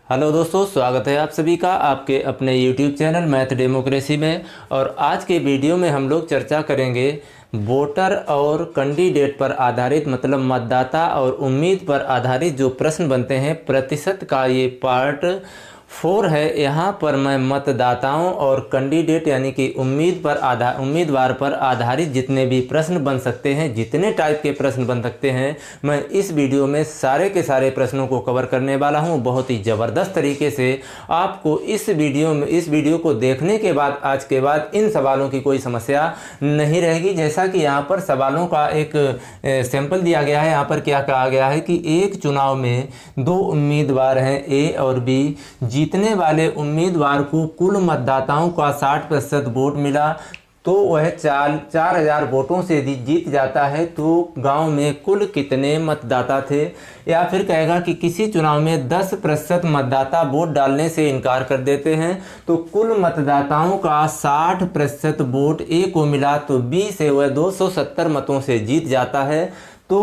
Hello दोस्तों, स्वागत है आप सभी का आपके अपने यूट्यूब चैनल मैथ डेमोक्रेसी में। और आज के वीडियो में हम लोग चर्चा करेंगे वोटर और कैंडिडेट पर आधारित, मतलब मतदाता और उम्मीद पर आधारित जो प्रश्न बनते हैं प्रतिशत का ये पार्ट 4 है। यहाँ पर मैं मतदाताओं और कैंडिडेट यानी कि उम्मीदवार पर आधारित जितने भी प्रश्न बन सकते हैं, जितने टाइप के प्रश्न बन सकते हैं, मैं इस वीडियो में सारे के सारे प्रश्नों को कवर करने वाला हूँ। बहुत ही ज़बरदस्त तरीके से आपको इस वीडियो को देखने के बाद आज के बाद इन सवालों की कोई समस्या नहीं रहेगी। जैसा कि यहाँ पर सवालों का एक सैंपल दिया गया है। यहाँ पर क्या कहा गया है कि एक चुनाव में 2 उम्मीदवार हैं, ए और बी। जीतने वाले उम्मीदवार को कुल मतदाताओं का 60% वोट मिला तो वह 4000 वोटों से जीत जाता है। तो गांव में कुल कितने मतदाता थे? या फिर कहेगा कि किसी चुनाव में 10% मतदाता वोट डालने से इनकार कर देते हैं तो कुल मतदाताओं का 60% वोट ए को मिला तो बी से वह 270 मतों से जीत जाता है। तो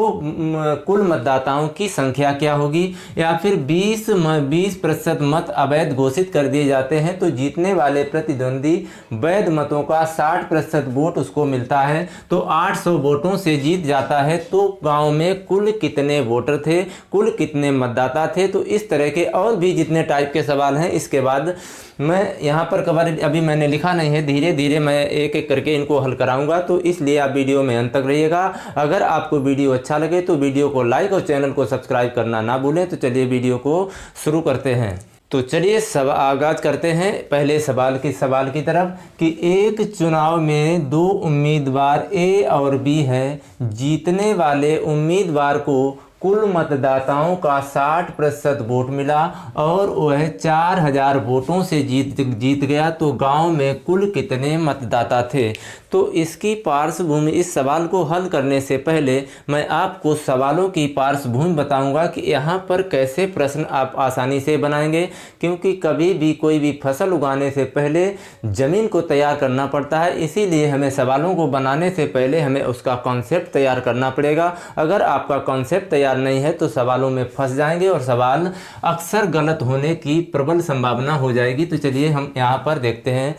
कुल मतदाताओं की संख्या क्या होगी? या फिर 20% मत अवैध घोषित कर दिए जाते हैं तो जीतने वाले प्रतिद्वंदी वैध मतों का 60% वोट उसको मिलता है तो 800 वोटों से जीत जाता है। तो गांव में कुल कितने वोटर थे, कुल कितने मतदाता थे? तो इस तरह के और भी जितने टाइप के सवाल हैं इसके बाद मैं यहाँ पर कवर अभी मैंने लिखा नहीं है, धीरे धीरे मैं एक एक करके इनको हल कराऊंगा। तो इसलिए आप वीडियो में अंत तक रहिएगा। अगर आपको वीडियो अच्छा लगे तो वीडियो को लाइक और चैनल को सब्सक्राइब करना ना भूलें। तो चलिए वीडियो को शुरू करते हैं। तो चलिए आगाज करते हैं पहले सवाल की तरफ कि एक चुनाव में 2 उम्मीदवार ए और बी हैं। जीतने वाले उम्मीदवार को कुल मतदाताओं का 60% वोट मिला और वह 4000 वोटों से जीत गया। तो गांव में कुल कितने मतदाता थे? तो इसकी पार्श्वभूमि, इस सवाल को हल करने से पहले मैं आपको सवालों की पार्श्वभूमि बताऊंगा कि यहाँ पर कैसे प्रश्न आप आसानी से बनाएंगे। क्योंकि कभी भी कोई भी फसल उगाने से पहले ज़मीन को तैयार करना पड़ता है, इसीलिए हमें सवालों को बनाने से पहले हमें उसका कॉन्सेप्ट तैयार करना पड़ेगा। अगर आपका कॉन्सेप्ट तैयार नहीं है तो सवालों में फंस जाएंगे और सवाल अक्सर गलत होने की प्रबल संभावना हो जाएगी। तो चलिए हम यहाँ पर देखते हैं।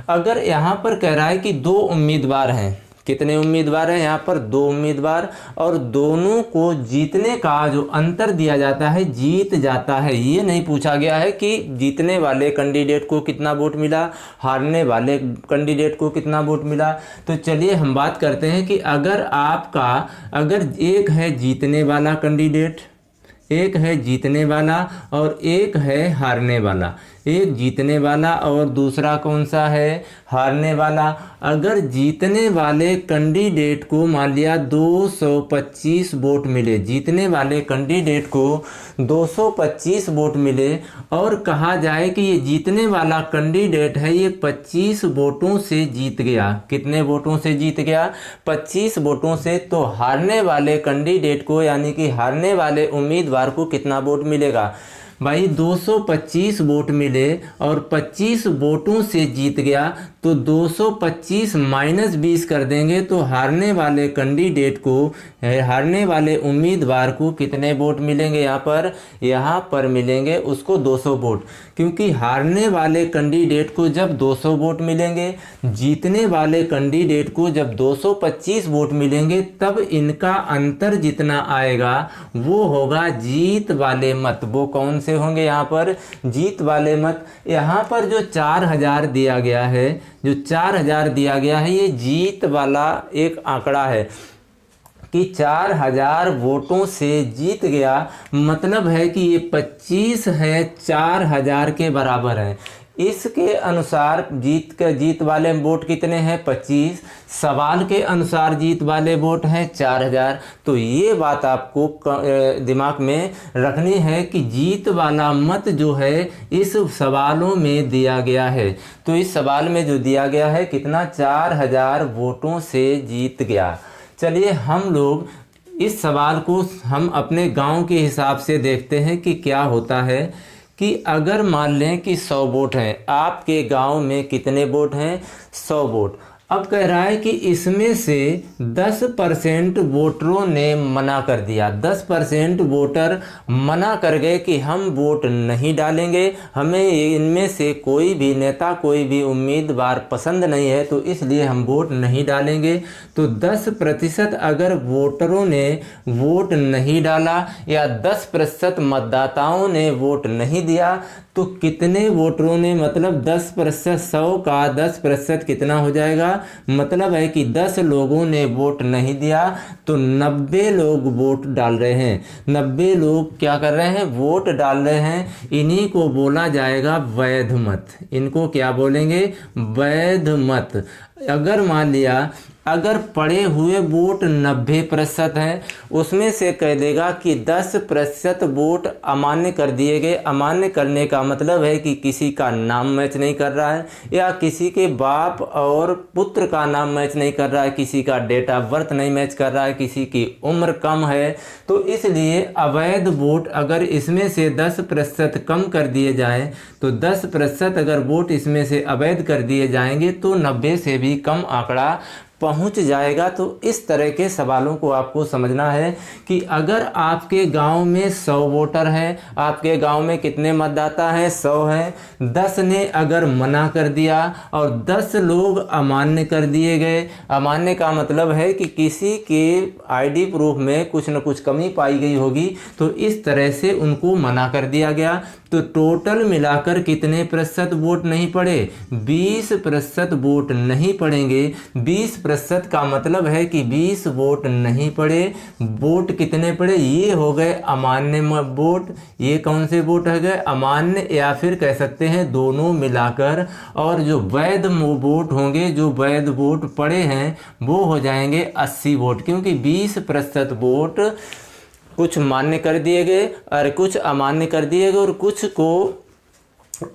अगर यहाँ पर कह रहा है कि 2 उम्मीदवार हैं, कितने उम्मीदवार हैं? यहाँ पर 2 उम्मीदवार और दोनों को जीतने का जो अंतर दिया जाता है, जीत जाता है। ये नहीं पूछा गया है कि जीतने वाले कैंडिडेट को कितना वोट मिला, हारने वाले कैंडिडेट को कितना वोट मिला। तो चलिए हम बात करते हैं कि अगर एक है जीतने वाला कैंडिडेट, एक है जीतने वाला और एक है हारने वाला। एक जीतने वाला और दूसरा कौन सा है? हारने वाला। अगर जीतने वाले कैंडिडेट को मान लिया 225 वोट मिले, जीतने वाले कैंडिडेट को 225 वोट मिले और कहा जाए कि ये जीतने वाला कैंडिडेट है, ये 25 वोटों से जीत गया। कितने वोटों से जीत गया? 25 वोटों से। तो हारने वाले कैंडिडेट को यानी कि हारने वाले उम्मीदवार को कितना वोट मिलेगा? भाई 225 वोट मिले और 25 वोटों से जीत गया तो 225 माइनस 20 कर देंगे तो हारने वाले कैंडिडेट को, हारने वाले उम्मीदवार को कितने वोट मिलेंगे? यहाँ पर मिलेंगे उसको 200 वोट। क्योंकि हारने वाले कैंडिडेट को जब 200 वोट मिलेंगे, जीतने वाले कैंडिडेट को जब 225 वोट मिलेंगे, तब इनका अंतर जितना आएगा वो होगा जीत वाले मत। वो कौन से होंगे? यहाँ पर जीत वाले मत। यहाँ पर जो 4000 दिया गया है, जो 4000 दिया गया है, ये जीत वाला एक आंकड़ा है कि 4000 वोटों से जीत गया। मतलब है कि ये 25 है 4000 के बराबर है। इसके अनुसार जीत वाले वोट कितने हैं? 25। सवाल के अनुसार जीत वाले वोट हैं 4000। तो ये बात आपको दिमाग में रखनी है कि जीत वाला मत जो है इस सवालों में दिया गया है। तो इस सवाल में जो दिया गया है कितना? 4000 वोटों से जीत गया। चलिए हम लोग इस सवाल को हम अपने गांव के हिसाब से देखते हैं कि क्या होता है। कि अगर मान लें कि 100 वोट हैं, आपके गांव में कितने वोट हैं? 100 वोट। अब कह रहा है कि इसमें से 10% वोटरों ने मना कर दिया, 10% वोटर मना कर गए कि हम वोट नहीं डालेंगे, हमें इनमें से कोई भी नेता, कोई भी उम्मीदवार पसंद नहीं है, तो इसलिए हम वोट नहीं डालेंगे। तो 10% अगर वोटरों ने वोट नहीं डाला या 10% मतदाताओं ने वोट नहीं दिया, तो कितने वोटरों ने, मतलब 10%, 100 का 10% कितना हो जाएगा, मतलब है कि 10 लोगों ने वोट नहीं दिया तो 90 लोग वोट डाल रहे हैं। 90 लोग क्या कर रहे हैं, वोट डाल रहे हैं। इन्हीं को बोला जाएगा वैध मत। इनको क्या बोलेंगे, वैध मत। अगर मान लिया अगर पड़े हुए वोट 90% हैं, उसमें से कह देगा कि 10% वोट अमान्य कर दिए गए। अमान्य करने का मतलब है कि किसी का नाम मैच नहीं कर रहा है, या किसी के बाप और पुत्र का नाम मैच नहीं कर रहा है, किसी का डेट ऑफ बर्थ नहीं मैच कर रहा है, किसी की उम्र कम है। तो इसलिए अवैध वोट अगर इसमें से 10% कम कर दिए जाएँ, तो 10% अगर वोट इसमें से अवैध कर दिए जाएंगे तो 90 से भी कम आंकड़ा पहुंच जाएगा। तो इस तरह के सवालों को आपको समझना है कि अगर आपके गांव में 100 वोटर हैं, आपके गांव में कितने मतदाता हैं, 100 हैं, 10 ने अगर मना कर दिया और 10 लोग अमान्य कर दिए गए। अमान्य का मतलब है कि किसी के आईडी प्रूफ में कुछ न कुछ कमी पाई गई होगी, तो इस तरह से उनको मना कर दिया गया। तो टोटल मिलाकर कितने प्रतिशत वोट नहीं पड़े, 20% वोट नहीं पड़ेंगे। 20% का मतलब है कि 20 वोट नहीं पड़े। वोट कितने पड़े, ये हो गए अमान्य वोट। ये कौन से वोट हो गए, अमान्य, या फिर कह सकते हैं दोनों मिलाकर। और जो वैध वोट होंगे, जो वैध वोट पड़े हैं, वो हो जाएंगे 80 वोट, क्योंकि 20% वोट कुछ मान्य कर दिए गए और कुछ अमान्य कर दिए गए, और कुछ को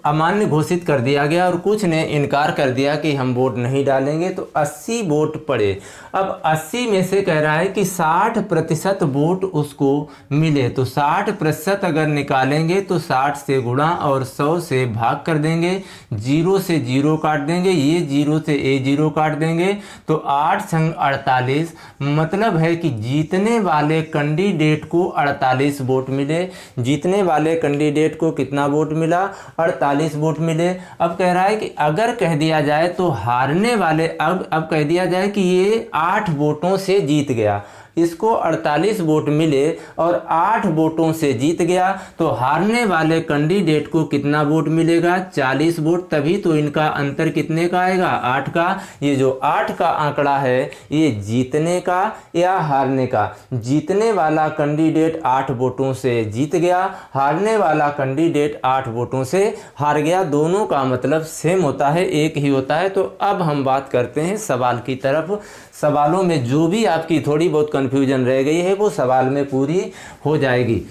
अमान्य घोषित कर दिया गया और कुछ ने इनकार कर दिया कि हम वोट नहीं डालेंगे। तो 80 वोट पड़े। अब 80 में से कह रहा है कि 60% वोट उसको मिले। तो 60% अगर निकालेंगे तो 60 से गुणा और 100 से भाग कर देंगे, 0 से 0 काट देंगे, ये 0 से ये 0 काट देंगे। तो 8 संग 48, मतलब है कि जीतने वाले कैंडिडेट को 48 वोट मिले। जीतने वाले कैंडिडेट को कितना वोट मिला, 48 वोट मिले। अब कह रहा है कि अगर कह दिया जाए तो हारने वाले, अब कह दिया जाए कि ये 8 वोटों से जीत गया, इसको 48 वोट मिले और 8 वोटों से जीत गया, तो हारने वाले कैंडिडेट को कितना वोट मिलेगा, 40 वोट। तभी तो इनका अंतर कितने का आएगा, 8 का। ये जो 8 का आंकड़ा है, ये जीतने का या हारने का। जीतने वाला कैंडिडेट 8 वोटों से जीत गया, हारने वाला कैंडिडेट 8 वोटों से हार गया। दोनों का मतलब सेम होता है, एक ही होता है। तो अब हम बात करते हैं सवाल की तरफ। सवालों में जो भी आपकी थोड़ी बहुत कन्फ्यूजन रह गई है, वो सवाल में पूरी हो जाएगी।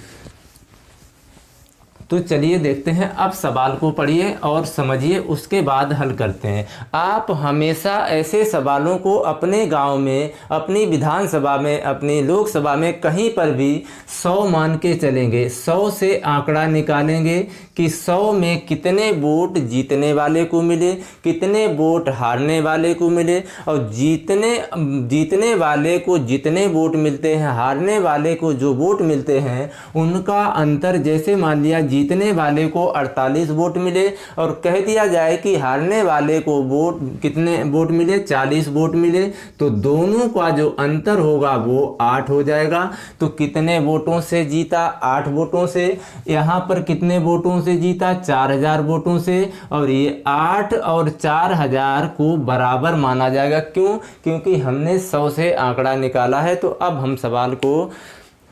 तो चलिए देखते हैं, अब सवाल को पढ़िए और समझिए, उसके बाद हल करते हैं। आप हमेशा ऐसे सवालों को अपने गांव में, अपनी विधानसभा में, अपनी लोकसभा में, कहीं पर भी 100 मान के चलेंगे। 100 से आंकड़ा निकालेंगे कि 100 में कितने वोट जीतने वाले को मिले, कितने वोट हारने वाले को मिले, और जीतने वाले को जितने वोट मिलते हैं, हारने वाले को जो वोट मिलते हैं, उनका अंतर। जैसे मान लिया जीतने वाले को 48 वोट मिले और कह दिया जाए कि हारने वाले को वोट कितने वोट मिले, 40 वोट मिले, तो दोनों का जो अंतर होगा वो 8 हो जाएगा। तो कितने वोटों से जीता, 8 वोटों से। यहाँ पर कितने वोटों से जीता, 4000 वोटों से। और ये 8 और 4000 को बराबर माना जाएगा। क्यों, क्योंकि हमने 100 से आंकड़ा निकाला है। तो अब हम सवाल को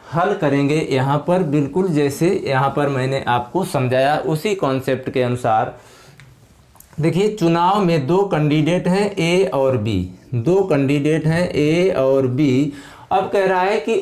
हल करेंगे यहाँ पर, बिल्कुल जैसे यहाँ पर मैंने आपको समझाया उसी कॉन्सेप्ट के अनुसार। देखिए, चुनाव में 2 कैंडिडेट हैं, ए और बी। 2 कैंडिडेट हैं, ए और बी। अब कह रहा है कि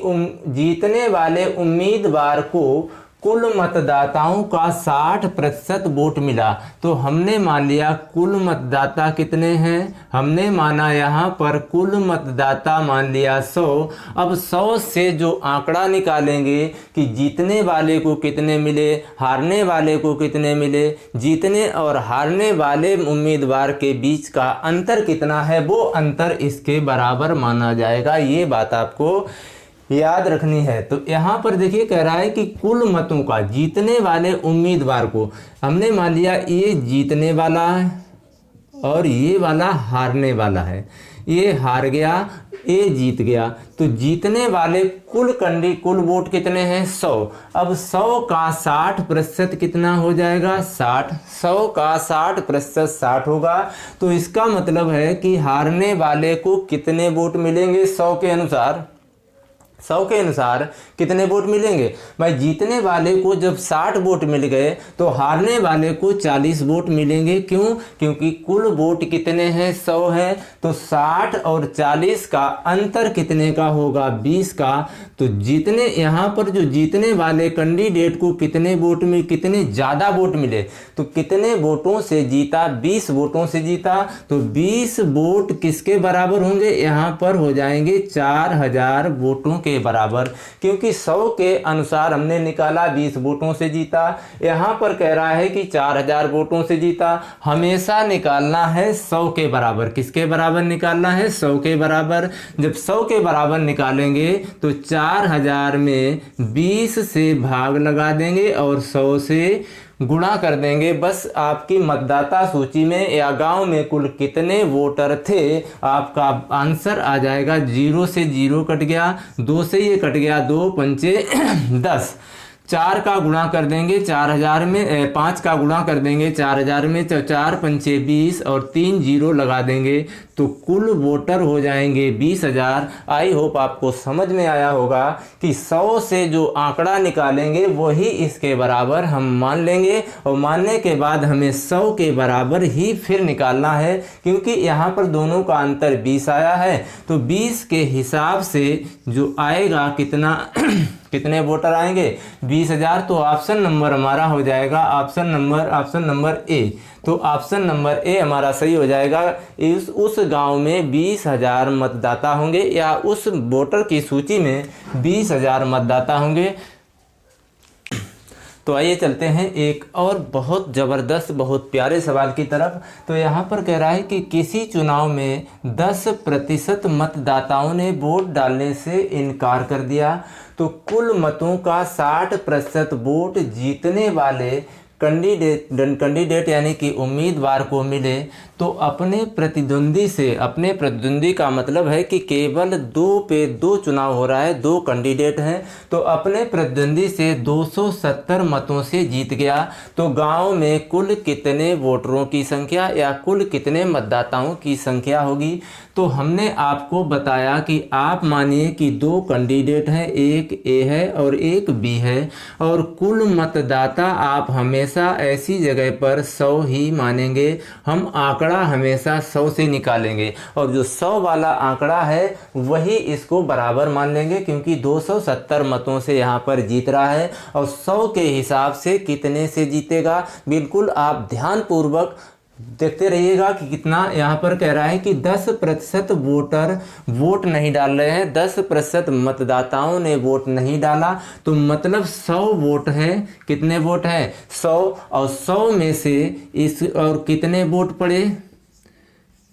जीतने वाले उम्मीदवार को कुल मतदाताओं का 60% वोट मिला। तो हमने मान लिया कुल मतदाता कितने हैं, हमने माना यहाँ पर कुल मतदाता मान लिया 100। अब 100 से जो आंकड़ा निकालेंगे कि जीतने वाले को कितने मिले, हारने वाले को कितने मिले, जीतने और हारने वाले उम्मीदवार के बीच का अंतर कितना है, वो अंतर इसके बराबर माना जाएगा। ये बात आपको याद रखनी है। तो यहाँ पर देखिए कह रहा है कि कुल मतों का जीतने वाले उम्मीदवार को हमने मान लिया ये जीतने वाला है और ये वाला हारने वाला है, ये हार गया, ये जीत गया। तो जीतने वाले कुल वोट कितने हैं 100। अब 100 का 60% कितना हो जाएगा 60। 100 का 60% 60 होगा। तो इसका मतलब है कि हारने वाले को कितने वोट मिलेंगे 100 के अनुसार, 100 के अनुसार कितने वोट मिलेंगे भाई। जीतने वाले को जब 60 वोट मिल गए तो हारने वाले को 40 वोट मिलेंगे। क्यों? क्योंकि कुल वोट कितने हैं 100 है। तो 60 और 40 का अंतर कितने का होगा 20 का। तो जीतने यहाँ पर जो जीतने वाले कैंडिडेट को कितने वोट में कितने ज़्यादा वोट मिले, तो कितने वोटों से जीता 20 वोटों से जीता। तो 20 वोट किसके बराबर होंगे, यहाँ पर हो जाएंगे 4000 वोटों के बराबर। क्योंकि 100 के अनुसार हमने निकाला 20 वोटों से जीता, यहाँ पर कह रहा है कि 4000 वोटों से जीता। हमेशा निकालना है 100 के बराबर। किसके बराबर निकालना है 100 के बराबर। जब 100 के बराबर निकालेंगे तो 4000 में 20 से भाग लगा देंगे और 100 से गुणा कर देंगे। बस आपकी मतदाता सूची में या गांव में कुल कितने वोटर थे आपका आंसर आ जाएगा। 0 से 0 कट गया, 2 से ये कट गया, 2 पंचे 10, 4 का गुणा कर देंगे 4000 में, 5 का गुणा कर देंगे 4000 में, 4 पंचे 20 और 3 जीरो लगा देंगे तो कुल वोटर हो जाएंगे 20000। आई होप आपको समझ में आया होगा कि 100 से जो आंकड़ा निकालेंगे वही इसके बराबर हम मान लेंगे और मानने के बाद हमें 100 के बराबर ही फिर निकालना है। क्योंकि यहाँ पर दोनों का अंतर 20 आया है तो 20 के हिसाब से जो आएगा कितने वोटर आएंगे 20000। तो ऑप्शन नंबर हमारा हो जाएगा ऑप्शन नंबर ए। तो ऑप्शन नंबर ए हमारा सही हो जाएगा। उस गांव में 20000 मतदाता होंगे या उस वोटर की सूची में 20000 मतदाता होंगे। तो आइए चलते हैं एक और बहुत ज़बरदस्त बहुत प्यारे सवाल की तरफ। तो यहाँ पर कह रहा है कि किसी चुनाव में 10% मतदाताओं ने वोट डालने से इनकार कर दिया तो कुल मतों का 60% वोट जीतने वाले कैंडिडेट यानी कि उम्मीदवार को मिले तो अपने प्रतिद्वंदी का मतलब है कि केवल 2 पे 2 चुनाव हो रहा है, 2 कैंडिडेट हैं तो अपने प्रतिद्वंदी से 270 मतों से जीत गया। तो गांव में कुल कितने वोटरों की संख्या या कुल कितने मतदाताओं की संख्या होगी। तो हमने आपको बताया कि आप मानिए कि 2 कैंडिडेट हैं, एक ए है और एक बी है और कुल मतदाता आप हमेशा ऐसी जगह पर 100 ही मानेंगे। हम आंकड़ा हमेशा 100 से निकालेंगे और जो 100 वाला आंकड़ा है वही इसको बराबर मान लेंगे क्योंकि 270 मतों से यहाँ पर जीत रहा है और 100 के हिसाब से कितने से जीतेगा। बिल्कुल आप ध्यानपूर्वक देखते रहिएगा कि कितना यहाँ पर कह रहा है कि 10% वोटर वोट नहीं डाल रहे हैं, 10% मतदाताओं ने वोट नहीं डाला। तो मतलब 100 वोट हैं, कितने वोट हैं 100 और 100 में से इस और कितने वोट पड़े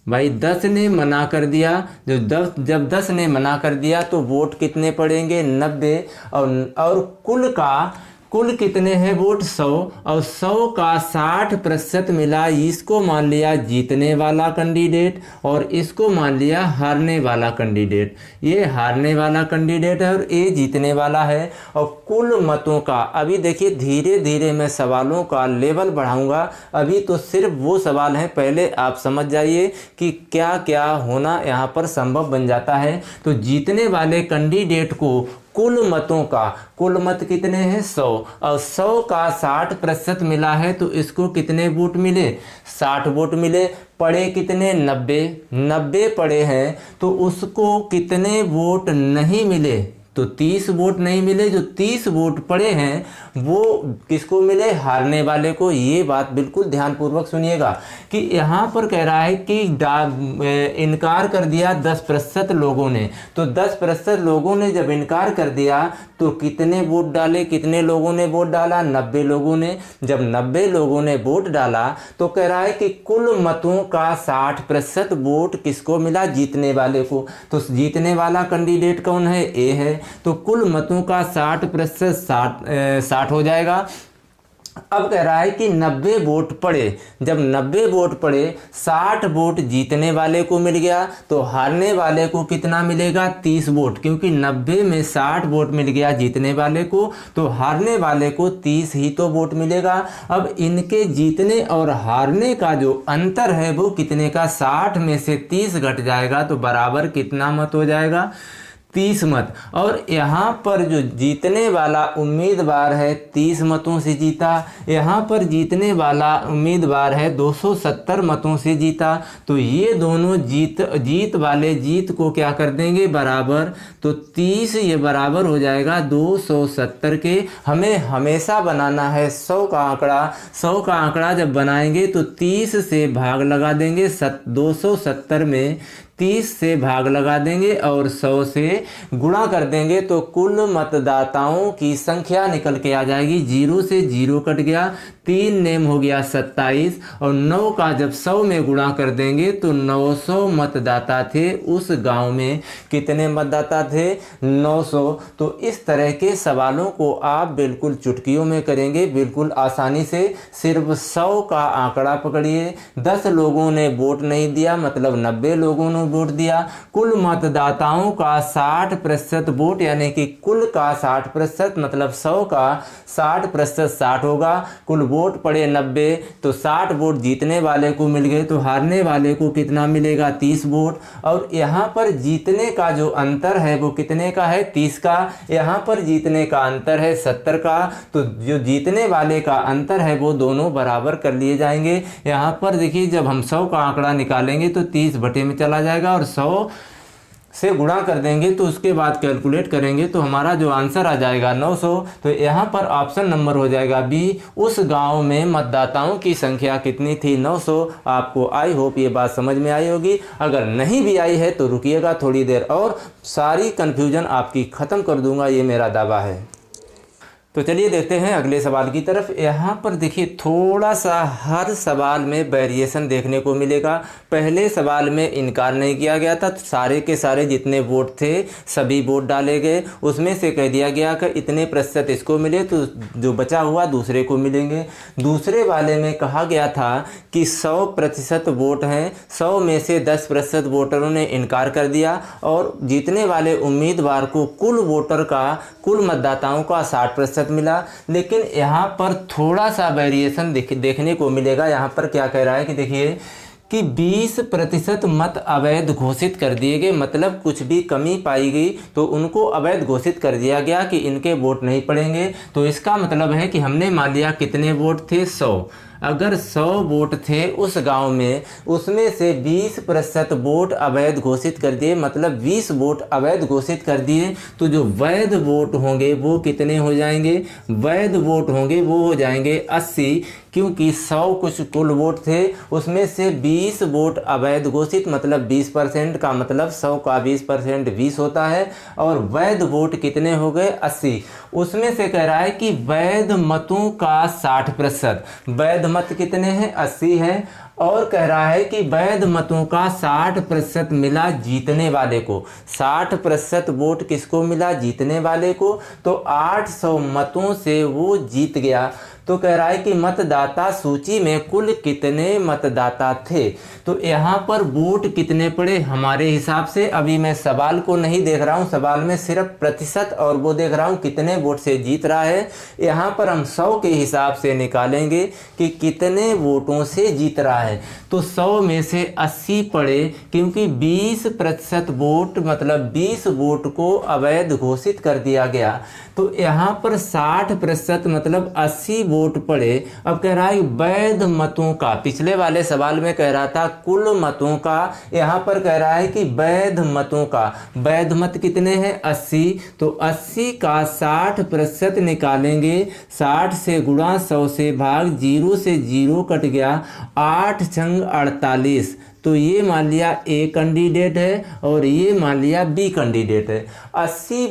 भाई 10 ने मना कर दिया। जब 10 ने मना कर दिया तो वोट कितने पड़ेंगे 90 और कुल कितने हैं वोट 100 और 100 का 60% मिला। इसको मान लिया जीतने वाला कैंडिडेट और इसको मान लिया हारने वाला कैंडिडेट। ये हारने वाला कैंडिडेट है और ये जीतने वाला है। और कुल मतों का अभी देखिए धीरे धीरे मैं सवालों का लेवल बढ़ाऊंगा। अभी तो सिर्फ वो सवाल हैं, पहले आप समझ जाइए कि क्या क्या होना यहाँ पर संभव बन जाता है। तो जीतने वाले कैंडिडेट को कुल मत कितने हैं 100 और 100 का 60% मिला है तो इसको कितने वोट मिले 60 वोट मिले। पड़े कितने 90 पड़े हैं तो उसको कितने वोट नहीं मिले तो 30 वोट नहीं मिले, जो 30 वोट पड़े हैं वो किसको मिले, हारने वाले को। ये बात बिल्कुल ध्यानपूर्वक सुनिएगा कि यहाँ पर कह रहा है कि इनकार कर दिया 10% लोगों ने। तो 10% लोगों ने जब इनकार कर दिया तो कितने वोट डाले, कितने लोगों ने वोट डाला, 90 लोगों ने। जब 90 लोगों ने वोट डाला तो कह रहा है कि कुल मतों का 60% वोट किसको मिला, जीतने वाले को। तो जीतने वाला कैंडिडेट कौन है, ए है। तो कुल मतों का 60% 60 हो जाएगा। अब कह रहा है कि 90 वोट पड़े, जब 90 वोट पड़े 60 वोट जीतने वाले को मिल गया, तो हारने वाले को कितना मिलेगा, 30 वोट, क्योंकि 90 में 60 वोट मिल गया जीतने वाले को, तो हारने वाले को 30 ही तो वोट मिलेगा। अब इनके जीतने और हारने का जो अंतर है वो कितने का, 60 में से 30 घट जाएगा तो बराबर कितना मत हो जाएगा, 30 मत। और यहाँ पर जो जीतने वाला उम्मीदवार है 30 मतों से जीता, यहाँ पर जीतने वाला उम्मीदवार है 270 मतों से जीता। तो ये दोनों जीत वाले जीत को क्या कर देंगे, बराबर। तो 30 ये बराबर हो जाएगा 270 के। हमें हमेशा बनाना है 100 का आंकड़ा। 100 का आंकड़ा जब बनाएंगे तो 30 से भाग लगा देंगे, 270 में 30 से भाग लगा देंगे और 100 से गुणा कर देंगे, तो कुल मतदाताओं की संख्या निकल के आ जाएगी। 0 से 0 कट गया, 3 नेम हो गया 27, और 9 का जब 100 में गुणा कर देंगे तो 900 मतदाता थे उस गांव में। कितने मतदाता थे, 900। तो इस तरह के सवालों को आप बिल्कुल चुटकियों में करेंगे, बिल्कुल आसानी से। सिर्फ 100 का आंकड़ा पकड़िए, 10 लोगों ने वोट नहीं दिया, मतलब 90 लोगों ने वोट दिया। कुल मतदाताओं का 60% वोट, यानी कि कुल का 60%, मतलब 100 का 60% 60 होगा। कुल वोट पड़े 90, तो 60 वोट जीतने वाले को मिल गए, तो हारने वाले को कितना मिलेगा, 30 वोट। और यहाँ पर जीतने का जो अंतर है वो कितने का है, 30 का। यहाँ पर जीतने का अंतर है 70 का। तो जो जीतने वाले का अंतर है वो दोनों बराबर कर लिए जाएंगे। यहाँ पर देखिए, जब हम 100 का आंकड़ा निकालेंगे तो 30 बटे में चला जाएगा और 100 से गुणा कर देंगे, तो उसके बाद कैलकुलेट करेंगे तो हमारा जो आंसर आ जाएगा 900। तो यहाँ पर ऑप्शन नंबर हो जाएगा बी, उस गांव में मतदाताओं की संख्या कितनी थी, 900। आपको आई होप ये बात समझ में आई होगी। अगर नहीं भी आई है तो रुकिएगा थोड़ी देर और सारी कन्फ्यूजन आपकी ख़त्म कर दूंगा, ये मेरा दावा है। तो चलिए देखते हैं अगले सवाल की तरफ। यहाँ पर देखिए, थोड़ा सा हर सवाल में वेरिएशन देखने को मिलेगा। पहले सवाल में इनकार नहीं किया गया था, सारे के सारे जितने वोट थे सभी वोट डाले गए, उसमें से कह दिया गया कि इतने प्रतिशत इसको मिले तो जो बचा हुआ दूसरे को मिलेंगे। दूसरे वाले में कहा गया था कि 100% वोट हैं, 100 में से 10% वोटरों ने इनकार कर दिया और जीतने वाले उम्मीदवार को कुल वोटर का, कुल मतदाताओं का 60% मिला। लेकिन यहाँ पर थोड़ा सा वेरिएशन देखने को मिलेगा। यहाँ पर क्या कह रहा है कि देखिए कि 20% मत अवैध घोषित कर दिए गए, मतलब कुछ भी कमी पाई गई तो उनको अवैध घोषित कर दिया गया कि इनके वोट नहीं पड़ेंगे। तो इसका मतलब है कि हमने मान लिया कितने वोट थे, 100। अगर 100 वोट थे उस गांव में, उसमें से 20% वोट अवैध घोषित कर दिए, मतलब 20 वोट अवैध घोषित कर दिए, तो जो वैध वोट होंगे वो कितने हो जाएंगे, वैध वोट होंगे वो हो जाएंगे 80, क्योंकि 100 कुछ कुल वोट थे, उसमें से 20 वोट अवैध घोषित, मतलब 20% का मतलब 100 का 20% 20 होता है, और वैध वोट कितने हो गए, 80। उसमें से कह रहा है कि वैध मतों का 60%, वैध मत कितने हैं, 80 हैं, और कह रहा है कि वैध मतों का 60% मिला जीतने वाले को। 60% वोट किसको मिला, जीतने वाले को। तो 800 मतों से वो जीत गया। तो कह रहा है कि मतदाता सूची में कुल कितने मतदाता थे। तो यहाँ पर वोट कितने पड़े हमारे हिसाब से, अभी मैं सवाल को नहीं देख रहा हूँ, सवाल में सिर्फ प्रतिशत और वो देख रहा हूँ कितने वोट से जीत रहा है। यहाँ पर हम 100 के हिसाब से निकालेंगे कि कितने वोटों से जीत रहा है। तो 100 में से 80 पड़े, क्योंकि 20% वोट, मतलब 20 वोट को अवैध घोषित कर दिया गया। तो यहाँ पर 60% मतलब 80 वोट पड़े। अब कह रहा है वैध मतों का, पिछले वाले सवाल में कह रहा था कुल मतों का, यहाँ पर कह रहा है कि वैध मतों का। वैध मत कितने हैं? 80। तो 80 का 60% निकालेंगे, 60 से गुणा 100 से भाग, 0 से 0 कट गया, 8 छंग 48। तो ये मान लिया ए कैंडिडेट है और ये मान लिया बी कैंडिडेट है। 80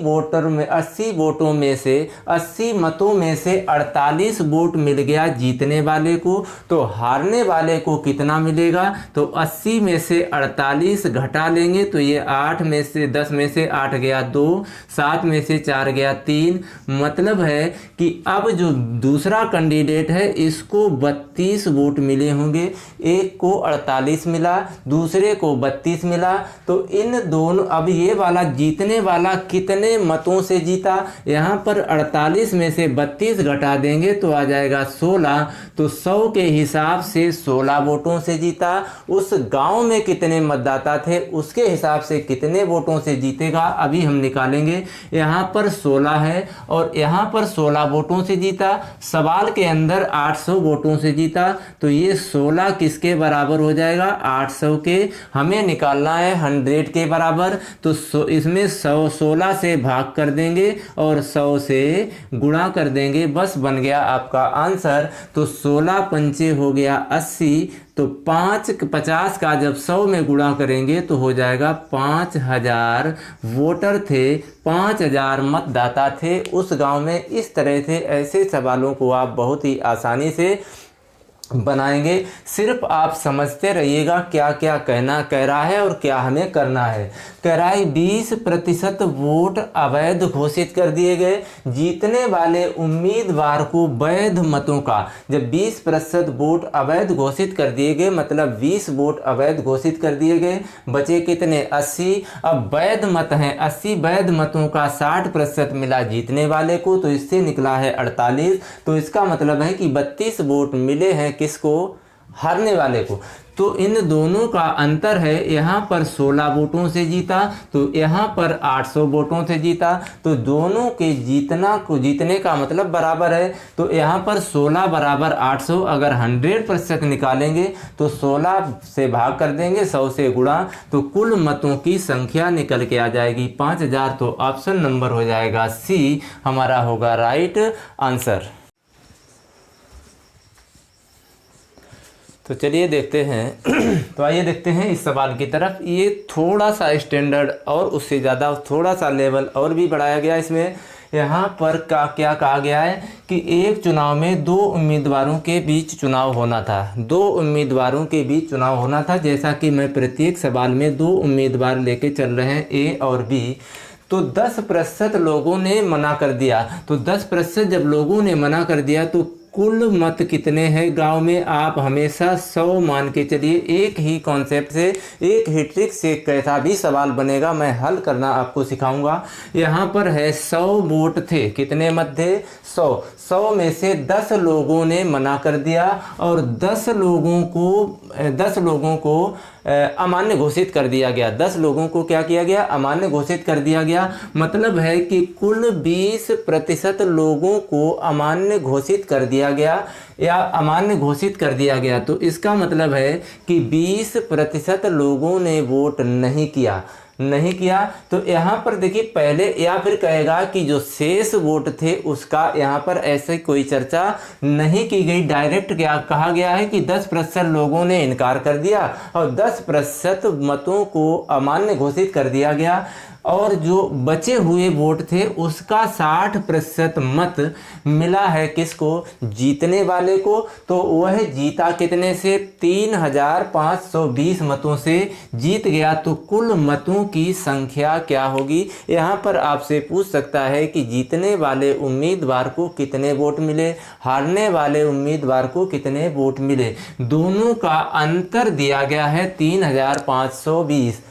वोटों में से 80 मतों में से 48 वोट मिल गया जीतने वाले को। तो हारने वाले को कितना मिलेगा? तो 80 में से 48 घटा लेंगे तो ये 8 में से 10 में से 8 गया 2, 7 में से 4 गया 3। मतलब है कि अब जो दूसरा कैंडिडेट है इसको 32 वोट मिले होंगे, एक को 48 मिला, दूसरे को 32 मिला। तो इन दोनों, अब ये वाला जीतने वाला कितने मतों से जीता? यहाँ पर 48 में से 32 घटा देंगे तो आ जाएगा 16। तो 100 के हिसाब से 16 वोटों से जीता। उस गांव में कितने मतदाता थे उसके हिसाब से कितने वोटों से जीतेगा अभी हम निकालेंगे। यहाँ पर 16 है और यहाँ पर 16 वोटों से जीता। सवाल के अंदर 800 वोटों से जीता। तो ये 16 किसके बराबर हो जाएगा? 800 के। हमें निकालना है 100 के बराबर। तो इसमें 16 से भाग कर देंगे और 100 से गुणा कर देंगे, बस बन गया आपका आंसर। तो 16 पंचे हो गया 80। तो 50 का जब 100 में गुणा करेंगे तो हो जाएगा 5000 वोटर थे, 5000 मतदाता थे उस गांव में। इस तरह से ऐसे सवालों को आप बहुत ही आसानी से बनाएंगे। सिर्फ आप समझते रहिएगा क्या क्या कह रहा है और क्या हमें करना है। कह रहा है 20% वोट अवैध घोषित कर दिए गए। जीतने वाले उम्मीदवार को वैध मतों का, जब 20% वोट अवैध घोषित कर दिए गए मतलब 20 वोट अवैध घोषित कर दिए गए, बचे कितने? 80। अब वैध मत हैं 80, वैध मतों का 60% मिला जीतने वाले को, तो इससे निकला है 48। तो इसका मतलब है कि 32 वोट मिले हैं किसको? हारने वाले को। तो इन दोनों का अंतर है, यहाँ पर 16 वोटों से जीता तो यहाँ पर 800 वोटों से जीता। तो दोनों के जीतने का मतलब बराबर है। तो यहाँ पर 16 बराबर 800, अगर 100% निकालेंगे तो 16 से भाग कर देंगे, 100 से गुणा, तो कुल मतों की संख्या निकल के आ जाएगी 5000। तो ऑप्शन नंबर हो जाएगा सी, हमारा होगा राइट आंसर। तो चलिए देखते हैं तो आइए देखते हैं इस सवाल की तरफ। ये थोड़ा सा स्टैंडर्ड और उससे ज़्यादा थोड़ा सा लेवल और भी बढ़ाया गया इसमें। यहाँ पर क्या कहा गया है कि एक चुनाव में 2 उम्मीदवारों के बीच चुनाव होना था। 2 उम्मीदवारों के बीच चुनाव होना था। जैसा कि मैं प्रत्येक सवाल में 2 उम्मीदवार लेके चल रहे हैं, ए और बी। तो 10% लोगों ने मना कर दिया। तो 10% जब लोगों ने मना कर दिया तो कुल मत कितने हैं गांव में? आप हमेशा 100 मान के चलिए। एक ही कॉन्सेप्ट से, एक ही ट्रिक से कैसा भी सवाल बनेगा मैं हल करना आपको सिखाऊंगा। यहाँ पर है 100 वोट थे, कितने मत थे? 100 में से 10 लोगों ने मना कर दिया और 10 लोगों को अमान्य घोषित कर दिया गया। 10 लोगों को क्या किया गया? अमान्य घोषित कर दिया गया। मतलब है कि कुल 20% लोगों को अमान्य घोषित कर दिया गया या अमान्य घोषित कर दिया गया। तो इसका मतलब है कि 20% लोगों ने वोट नहीं किया। तो यहाँ पर देखिए पहले, या फिर कहेगा कि जो शेष वोट थे उसका यहाँ पर ऐसे कोई चर्चा नहीं की गई। डायरेक्ट क्या कहा गया है कि 10% लोगों ने इनकार कर दिया और 10% मतों को अमान्य घोषित कर दिया गया और जो बचे हुए वोट थे उसका 60% मत मिला है किसको? जीतने वाले को। तो वह जीता कितने से? 3520 मतों से जीत गया। तो कुल मतों की संख्या क्या होगी? यहाँ पर आपसे पूछ सकता है कि जीतने वाले उम्मीदवार को कितने वोट मिले, हारने वाले उम्मीदवार को कितने वोट मिले। दोनों का अंतर दिया गया है 3520।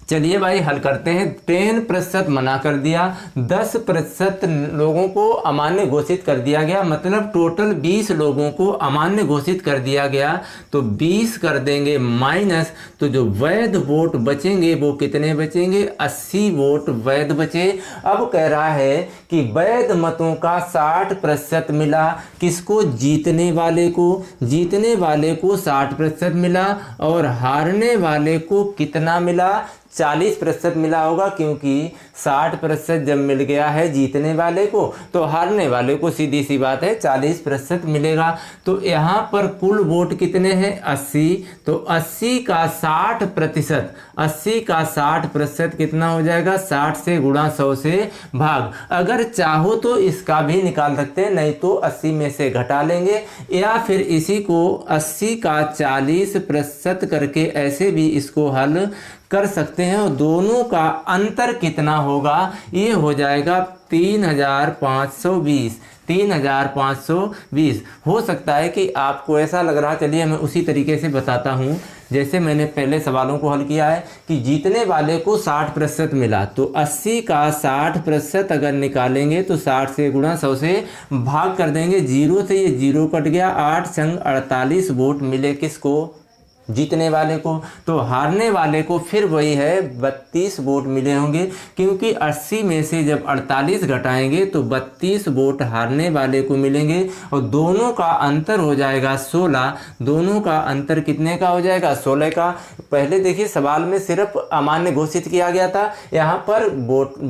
चलिए भाई हल करते हैं। 10% मना कर दिया, 10% लोगों को अमान्य घोषित कर दिया गया, मतलब टोटल 20 लोगों को अमान्य घोषित कर दिया गया। तो 20 कर देंगे माइनस, तो जो वैध वोट बचेंगे वो कितने बचेंगे? 80 वोट वैध बचे। अब कह रहा है कि वैध मतों का 60% मिला, किसको? जीतने वाले को। जीतने वाले को 60% मिला और हारने वाले को कितना मिला? 40% मिला होगा, क्योंकि 60% जब मिल गया है जीतने वाले को तो हारने वाले को सीधी सी बात है 40% मिलेगा। तो यहाँ पर कुल वोट कितने हैं? 80। तो 80 का 60%, 80 का 60% कितना हो जाएगा? 60 से गुणा 100 से भाग। अगर चाहो तो इसका भी निकाल सकते हैं, नहीं तो 80 में से घटा लेंगे, या फिर इसी को 80 का 40% करके ऐसे भी इसको हल कर सकते हैं। और दोनों का अंतर कितना होगा? ये हो जाएगा 3520। 3520 हो सकता है कि आपको ऐसा लग रहा, चलिए मैं उसी तरीके से बताता हूँ जैसे मैंने पहले सवालों को हल किया है कि जीतने वाले को 60% मिला, तो 80 का 60% अगर निकालेंगे तो 60 से गुणा 100 से भाग कर देंगे। 0 से ये 0 कट गया, 8 संग 48 वोट मिले किसको? जीतने वाले को। तो हारने वाले को फिर वही है 32 वोट मिले होंगे, क्योंकि 80 में से जब 48 घटाएंगे तो 32 वोट हारने वाले को मिलेंगे और दोनों का अंतर हो जाएगा 16। दोनों का अंतर कितने का हो जाएगा? 16 का। पहले देखिए सवाल में सिर्फ अमान्य घोषित किया गया था, यहाँ पर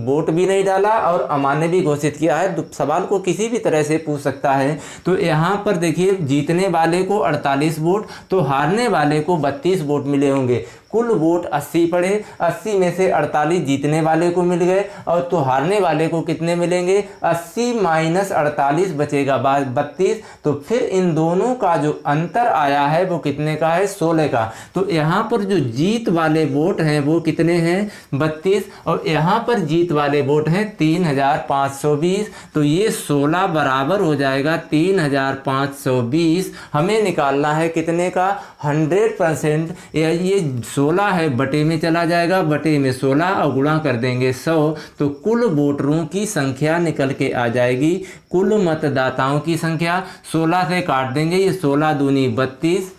वोट भी नहीं डाला और अमान्य भी घोषित किया है। तो सवाल को किसी भी तरह से पूछ सकता है। तो यहाँ पर देखिए जीतने वाले को 48 वोट, तो हारने वाले को 32 वोट मिले होंगे। कुल वोट 80 पड़े, 80 में से 48 जीतने वाले को मिल गए और तो हारने वाले को कितने मिलेंगे? 80 माइनस 48 बचेगा 32। तो फिर इन दोनों का जो अंतर आया है वो कितने का है? 16 का। तो यहाँ पर जो जीत वाले वोट हैं वो कितने हैं? 32, और यहाँ पर जीत वाले वोट हैं 3520। तो ये 16 बराबर हो जाएगा 3520। हमें निकालना है कितने का? 100%। ये 16 है, बटे में चला जाएगा, बटे में 16 और गुणा कर देंगे 100। तो कुल वोटरों की संख्या निकल के आ जाएगी, कुल मतदाताओं की संख्या। 16 से काट देंगे, ये 16 दूनी 32,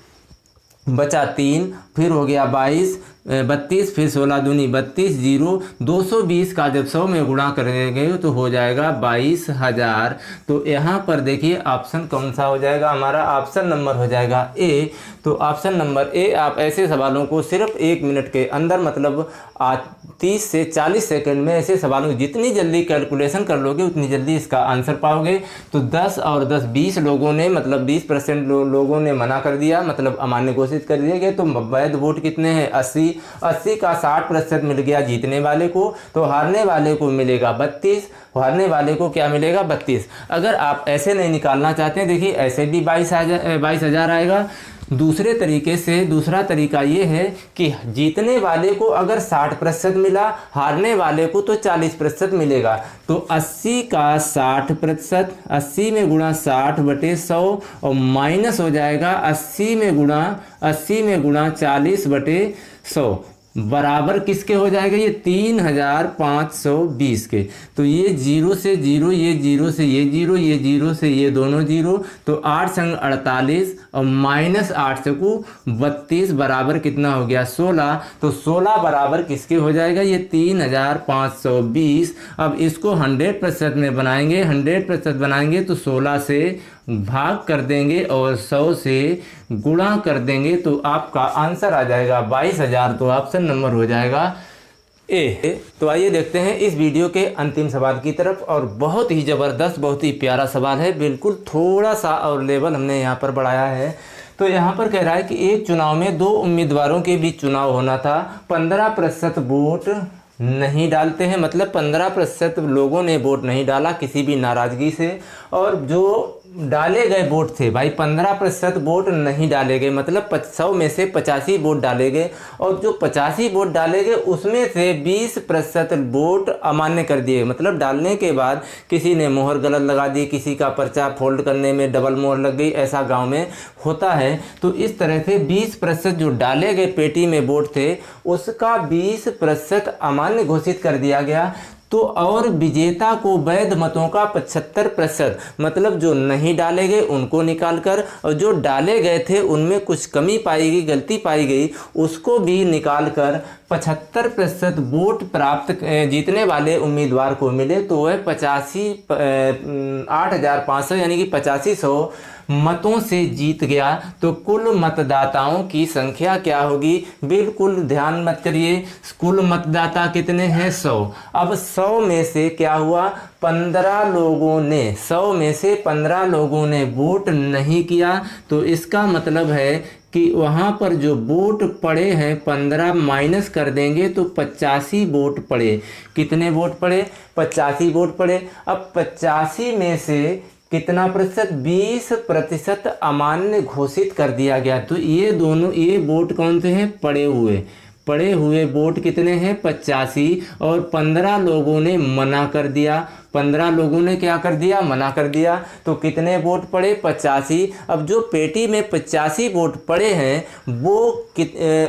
बचा 3, फिर हो गया 32, फिर 16 दूनी 32, 0, 220 का जब 100 में गुणा करेंगे तो हो जाएगा 22,000। तो यहाँ पर देखिए ऑप्शन कौन सा हो जाएगा? हमारा ऑप्शन नंबर हो जाएगा ए। तो ऑप्शन नंबर ए। आप ऐसे सवालों को सिर्फ 1 मिनट के अंदर, मतलब 30 से 40 सेकंड में ऐसे सवालों की जितनी जल्दी कैलकुलेशन कर लोगे उतनी जल्दी इसका आंसर पाओगे। तो 10 और 10 20 लोगों ने, मतलब 20% लोगों ने मना कर दिया, मतलब अमान्य घोषित कर दिए गए। तो वैध वोट कितने हैं? 80। 80 का 60% मिल गया जीतने वाले को, तो हारने वाले को मिलेगा 32। हारने वाले को क्या मिलेगा? 32। अगर आप ऐसे नहीं निकालना चाहते हैं, देखिए ऐसे भी 22,000 आएगा। दूसरे तरीके से, दूसरा तरीका ये है कि जीतने वाले को अगर 60% मिला, हारने वाले को तो 40% मिलेगा। तो 80 का 60%, 80 में गुणा 60 बटे 100 और माइनस हो जाएगा 80 में गुणा 40 बटे 100 बराबर किसके हो जाएगा? ये 3520 के। तो ये 0 से 0, ये 0 से ये 0, ये 0 से ये दोनों 0, तो 8 संग 48 और माइनस 8 से को 32 बराबर कितना हो गया? 16। तो 16 बराबर किसके हो जाएगा? ये 3520। अब इसको 100% में बनाएंगे, 100% बनाएंगे तो 16 से भाग कर देंगे और 100 से गुणा कर देंगे तो आपका आंसर आ जाएगा 22,000। तो ऑप्शन नंबर हो जाएगा ए। तो आइए देखते हैं इस वीडियो के अंतिम सवाल की तरफ, और बहुत ही ज़बरदस्त, बहुत ही प्यारा सवाल है। बिल्कुल थोड़ा सा और लेवल हमने यहाँ पर बढ़ाया है। तो यहाँ पर कह रहा है कि एक चुनाव में 2 उम्मीदवारों के बीच चुनाव होना था, 15% वोट नहीं डालते हैं, मतलब 15% लोगों ने वोट नहीं डाला किसी भी नाराज़गी से, और जो डाले गए वोट थे भाई 15% वोट नहीं डाले गए, मतलब 100 में से 85 वोट डाले गए, और जो 85 वोट डाले गए उसमें से 20% वोट अमान्य कर दिए। मतलब डालने के बाद किसी ने मोहर गलत लगा दी, किसी का पर्चा फोल्ड करने में डबल मोहर लग गई, ऐसा गांव में होता है। तो इस तरह से 20% जो डाले गए पेटी में वोट थे उसका 20% अमान्य घोषित कर दिया गया। तो और विजेता को वैध मतों का 75%, मतलब जो नहीं डाले गए उनको निकालकर, और जो डाले गए थे उनमें कुछ कमी पाई गई, गलती पाई गई, उसको भी निकालकर 75% वोट प्राप्त जीतने वाले उम्मीदवार को मिले। तो वह 8,500 यानी कि 8500 मतों से जीत गया। तो कुल मतदाताओं की संख्या क्या होगी, बिल्कुल ध्यान मत करिए, कुल मतदाता कितने हैं 100। अब 100 में से क्या हुआ, 15 लोगों ने, 100 में से 15 लोगों ने वोट नहीं किया। तो इसका मतलब है कि वहाँ पर जो वोट पड़े हैं 15 माइनस कर देंगे तो 85 वोट पड़े। कितने वोट पड़े, 85 वोट पड़े। अब 85 में से कितना प्रतिशत, 20% अमान्य घोषित कर दिया गया। तो ये दोनों, ये वोट कौन से हैं, पड़े हुए वोट कितने हैं 85, और 15 लोगों ने मना कर दिया। 15 लोगों ने क्या कर दिया, मना कर दिया। तो कितने वोट पड़े, 85। अब जो पेटी में 85 वोट पड़े हैं वो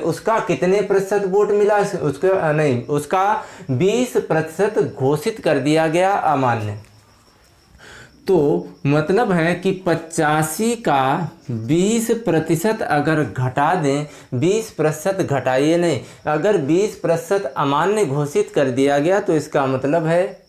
उसका कितने प्रतिशत वोट मिला, उसका नहीं, उसका 20% घोषित कर दिया गया अमान्य। तो मतलब है कि 85 का 20% अगर घटा दें, 20% घटाइए नहीं, अगर 20% अमान्य घोषित कर दिया गया तो इसका मतलब है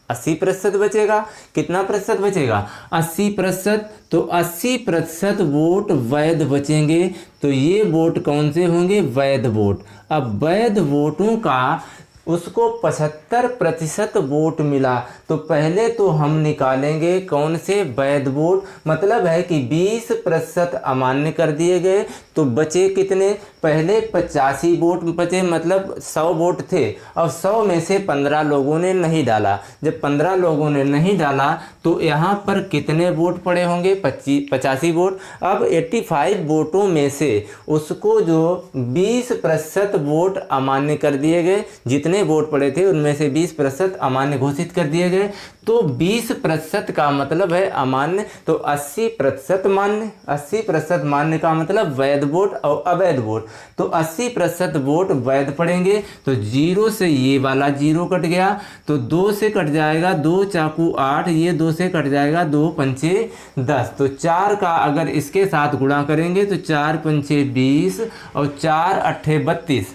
80% बचेगा। कितना प्रतिशत बचेगा, 80%। तो 80% वोट वैध बचेंगे। तो ये वोट कौन से होंगे, वैध वोट। अब वैध वोटों का उसको 75% वोट मिला। तो पहले तो हम निकालेंगे कौन से, वैध वोट। मतलब है कि 20% अमान्य कर दिए गए तो बचे कितने, पहले 85 वोट बचे, मतलब 100 वोट थे, और 100 में से 15 लोगों ने नहीं डाला। जब 15 लोगों ने नहीं डाला तो यहाँ पर कितने वोट पड़े होंगे, 85 वोट। अब 85 वोटों में से उसको जो 20% वोट अमान्य कर दिए गए, जितने वोट पड़े थे उनमें से 20% अमान्य घोषित कर दिए गए। तो 20% का मतलब है अमान्य। तो 80% मान्य, 80% मान्य का मतलब वैध वोट और अवैध वोट। तो 80% वोट वैध पड़ेंगे। तो 0 से ये वाला 0 कट गया, तो 2 से कट जाएगा, 2 चाकू 8, ये 2 से कट जाएगा, 2 पंचे 10। तो 4 का अगर इसके साथ गुणा करेंगे तो 4 पंचे 20 और 4 अट्ठे 32,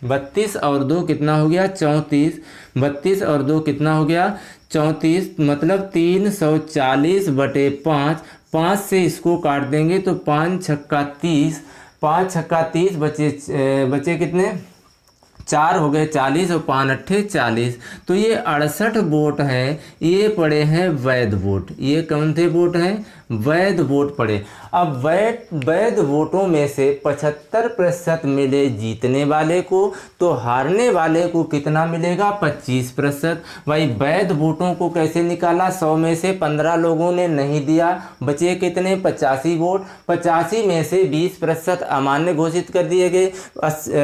32 और 2 कितना हो गया, 34। 32 और 2 कितना हो गया, 34। मतलब 340/5। 5 से इसको काट देंगे तो 5 छक्का 30, 5 छक्का 30 बचे कितने, 4 हो गए 40 और 5 अट्ठे 40। तो ये 68 वोट हैं, ये पड़े हैं वैध वोट। ये कौन से वोट हैं, वैध वोट पड़े। अब वैध वोटों में से 75% मिले जीतने वाले को, तो हारने वाले को कितना मिलेगा, 25%। भाई वैध वोटों को कैसे निकाला, 100 में से 15 लोगों ने नहीं दिया, बचे कितने, 85 वोट। 85 में से 20% अमान्य घोषित कर दिए गए।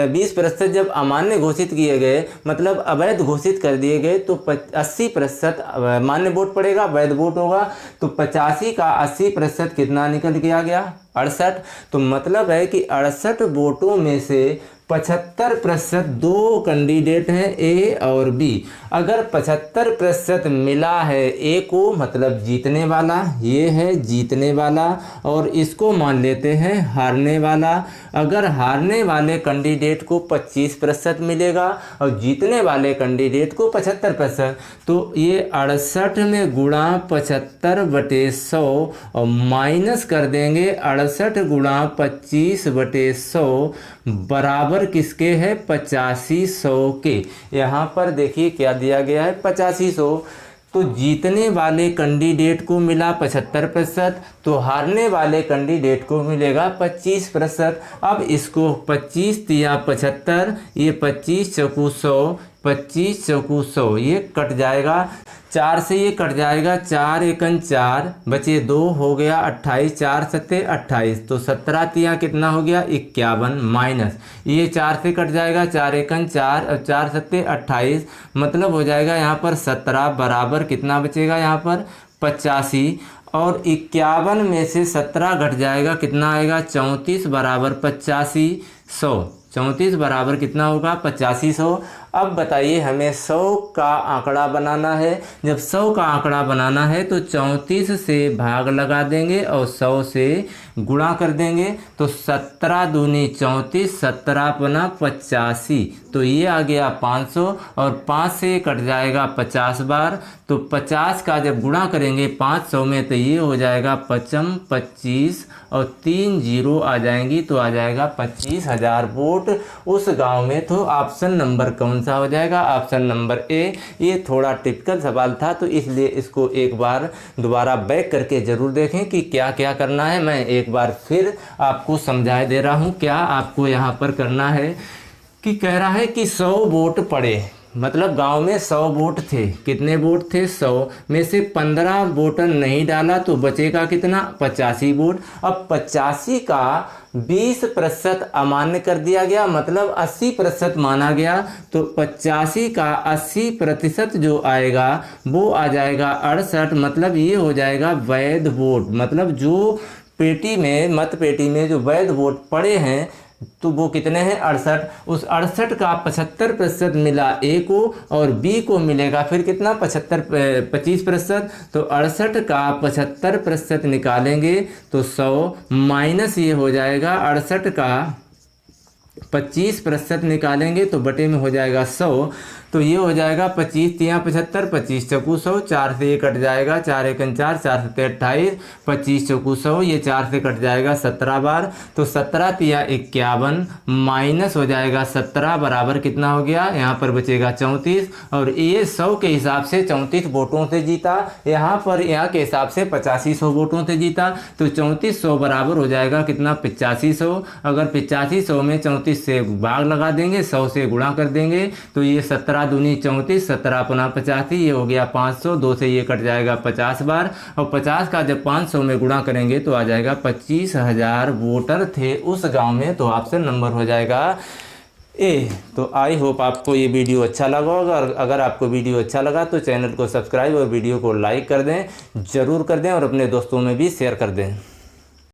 20% जब अमान्य घोषित किए गए, मतलब अवैध घोषित कर दिए गए, तो 80% मान्य वोट पड़ेगा, वैध वोट होगा। तो 85 का 80% कितना निकल के आ गया, 68। तो मतलब है कि 68 वोटों में से 75% दो कैंडिडेट हैं, ए और बी। अगर 75% मिला है ए को, मतलब जीतने वाला, ये है जीतने वाला, और इसको मान लेते हैं हारने वाला। अगर हारने वाले कैंडिडेट को 25% मिलेगा और जीतने वाले कैंडिडेट को 75%, तो ये 68 में गुणा 75/100 और माइनस कर देंगे 68 गुणा 25/100 बराबर किसके है, 8500 के। यहाँ पर देखिए क्या दिया गया है, 8500। तो जीतने वाले कैंडिडेट को मिला 75%, तो हारने वाले कैंडिडेट को मिलेगा 25%। अब इसको 25 तिया 75, ये 25 चौकू 100, 25 चौकू 100, ये कट जाएगा। 4 से ये कट जाएगा, 4 एकन 4 बचे 2 हो गया 28, 4 सत्ते 28, तो 17 तिया कितना हो गया 51 माइनस ये 4 से कट जाएगा, 4 एकन 4 और 4 सत्ते 28, मतलब हो जाएगा यहाँ पर 17 बराबर कितना बचेगा यहाँ पर 85, और 51 में से 17 घट जाएगा कितना आएगा 34 बराबर 85 100, 34 बराबर कितना होगा 85 100। अब बताइए हमें 100 का आंकड़ा बनाना है। जब 100 का आंकड़ा बनाना है तो 34 से भाग लगा देंगे और 100 से गुणा कर देंगे, तो 17 दूनी 34, 17 पना 85, तो ये आ गया 500, और 5 से कट जाएगा 50 बार, तो 50 का जब गुणा करेंगे 500 में तो ये हो जाएगा 55 25 और 3 जीरो आ जाएंगी, तो आ जाएगा 25,000 वोट उस गांव में। तो ऑप्शन नंबर कौन सा हो जाएगा? Option number A. ये थोड़ा टिपिकल सवाल था तो इसलिए इसको एक बार दोबारा बैक करके ज़रूर देखें कि क्या क्या करना है। मैं एक बार फिर आपको समझा दे रहा हूँ क्या आपको यहाँ पर करना है। कि कह रहा है कि 100 वोट पड़े, मतलब गांव में 100 वोट थे। कितने वोट थे? 100 में से 15 वोटर नहीं डाला तो बचेगा कितना 85 वोट। अब 85 का 20% अमान्य कर दिया गया, मतलब 80% माना गया, तो 85 का 80% जो आएगा वो आ जाएगा 68, मतलब ये हो जाएगा वैध वोट। मतलब जो पेटी में मत पेटी में जो वैध वोट पड़े हैं तो वो कितने हैं 68। उस 68 का 75% मिला ए को और बी को मिलेगा फिर कितना 25%, तो 68 का 75% निकालेंगे तो 100 माइनस ये हो जाएगा 68 का 25% निकालेंगे तो बटे में हो जाएगा 100, तो ये हो जाएगा 25 तिया 75, 25 चौकू 100, 4 से ये कट जाएगा, 4 एकन 4, 4 सत्ते 28, 25 चौकू 100, ये 4 से कट जाएगा 17 बार, तो 17 तिया 51 माइनस हो जाएगा 17 बराबर कितना हो गया, यहाँ पर बचेगा 34, और ये 100 के हिसाब से 34 वोटों से जीता, यहाँ पर यहाँ के हिसाब से 8500 वोटों से जीता, तो 3400 बराबर हो जाएगा कितना 8500। अगर 8500 में 34 से भाग लगा देंगे, 100 से गुणा कर देंगे, तो ये 17 दूनी 34, 17 अपना 85, ये हो गया 500, 2 से ये कट जाएगा 50 बार, और 50 का जब 500 में गुणा करेंगे तो आ जाएगा 25,000 वोटर थे उस गांव में। तो ऑप्शन नंबर हो जाएगा ए। तो आई होप आपको ये वीडियो अच्छा लगा होगा। अगर आपको वीडियो अच्छा लगा तो चैनल को सब्सक्राइब और वीडियो को लाइक कर दें, ज़रूर कर दें, और अपने दोस्तों में भी शेयर कर दें।